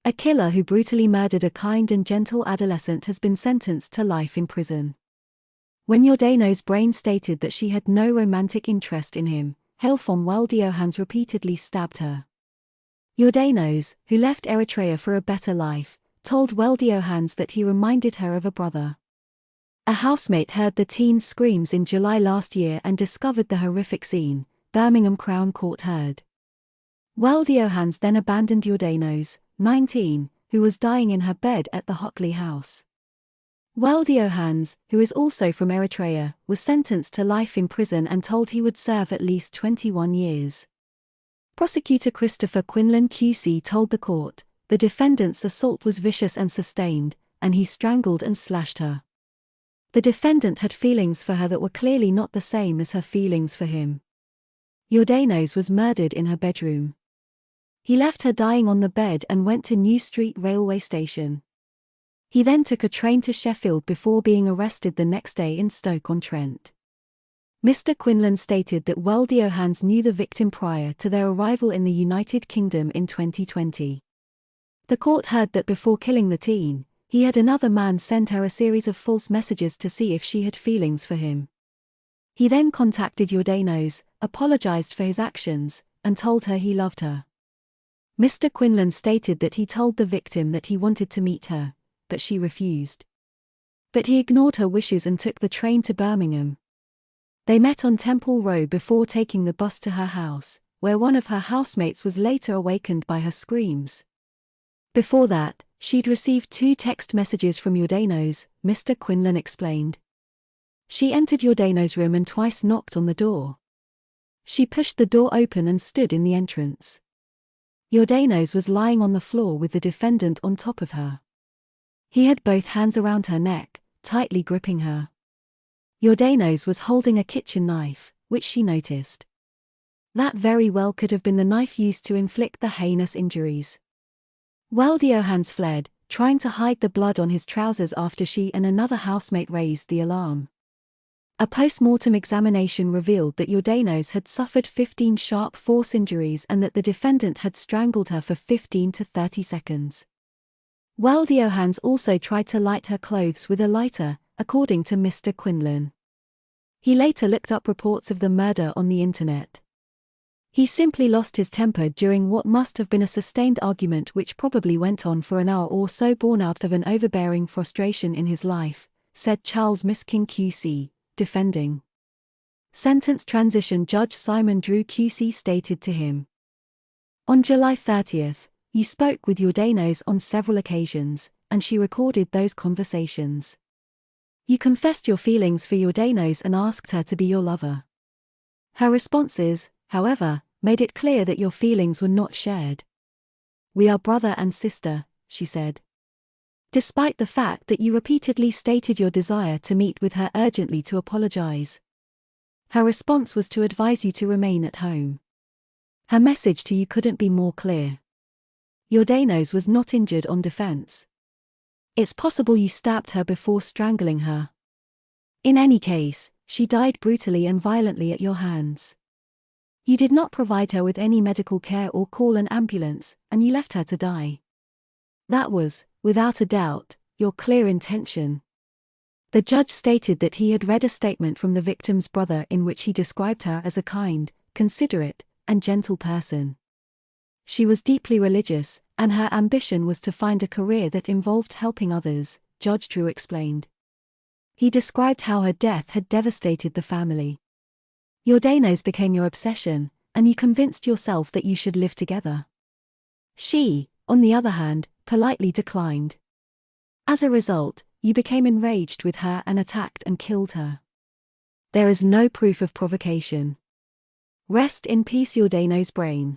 A killer who brutally murdered a kind and gentle adolescent has been sentenced to life in prison. When Yordanos Brhane stated that she had no romantic interest in him, Halefom Weldeyohannes repeatedly stabbed her. Yordanos, who left Eritrea for a better life, told Weldeyohannes that he reminded her of a brother. A housemate heard the teen's screams in July last year and discovered the horrific scene, Birmingham Crown Court heard. Weldeyohannes then abandoned Yordanos, 19, who was dying in her bed at the Hockley house. Weldeyohannes, who is also from Eritrea, was sentenced to life in prison and told he would serve at least 21 years. Prosecutor Christopher Quinlan QC told the court, the defendant's assault was vicious and sustained, and he strangled and slashed her. The defendant had feelings for her that were clearly not the same as her feelings for him. Yordanos was murdered in her bedroom. He left her dying on the bed and went to New Street railway station. He then took a train to Sheffield before being arrested the next day in Stoke-on-Trent. Mr. Quinlan stated that Weldeyohannes knew the victim prior to their arrival in the United Kingdom in 2020. The court heard that before killing the teen, he had another man send her a series of false messages to see if she had feelings for him. He then contacted Yordanos, apologized for his actions, and told her he loved her. Mr. Quinlan stated that he told the victim that he wanted to meet her, but she refused. But he ignored her wishes and took the train to Birmingham. They met on Temple Road before taking the bus to her house, where one of her housemates was later awakened by her screams. Before that, she'd received 2 text messages from Yordanos, Mr. Quinlan explained. She entered Yordanos' room and twice knocked on the door. She pushed the door open and stood in the entrance. Yordanos was lying on the floor with the defendant on top of her. He had both hands around her neck, tightly gripping her. Yordanos was holding a kitchen knife, which she noticed. That very well could have been the knife used to inflict the heinous injuries. Weldeyohannes fled, trying to hide the blood on his trousers after she and another housemate raised the alarm. A post-mortem examination revealed that Yordanos had suffered 15 sharp force injuries and that the defendant had strangled her for 15 to 30 seconds. Weldeyohannes also tried to light her clothes with a lighter, according to Mr. Quinlan. He later looked up reports of the murder on the internet. He simply lost his temper during what must have been a sustained argument which probably went on for an hour or so, born out of an overbearing frustration in his life, said Charles Miskin QC, defending. Sentence transition Judge Simon Drew QC stated to him. On July 30th, you spoke with Yordanos on several occasions, and she recorded those conversations. You confessed your feelings for Yordanos and asked her to be your lover. Her responses, however, made it clear that your feelings were not shared. We are brother and sister, she said. Despite the fact that you repeatedly stated your desire to meet with her urgently to apologize. Her response was to advise you to remain at home. Her message to you couldn't be more clear. Yordanos was not injured on defense. It's possible you stabbed her before strangling her. In any case, she died brutally and violently at your hands. You did not provide her with any medical care or call an ambulance, and you left her to die. That was, without a doubt, your clear intention. The judge stated that he had read a statement from the victim's brother in which he described her as a kind, considerate, and gentle person. She was deeply religious, and her ambition was to find a career that involved helping others, Judge Drew explained. He described how her death had devastated the family. Yordanos became your obsession, and you convinced yourself that you should live together. She, on the other hand, politely declined. As a result, you became enraged with her and attacked and killed her. There is no proof of provocation. Rest in peace, Yordanos Brhane.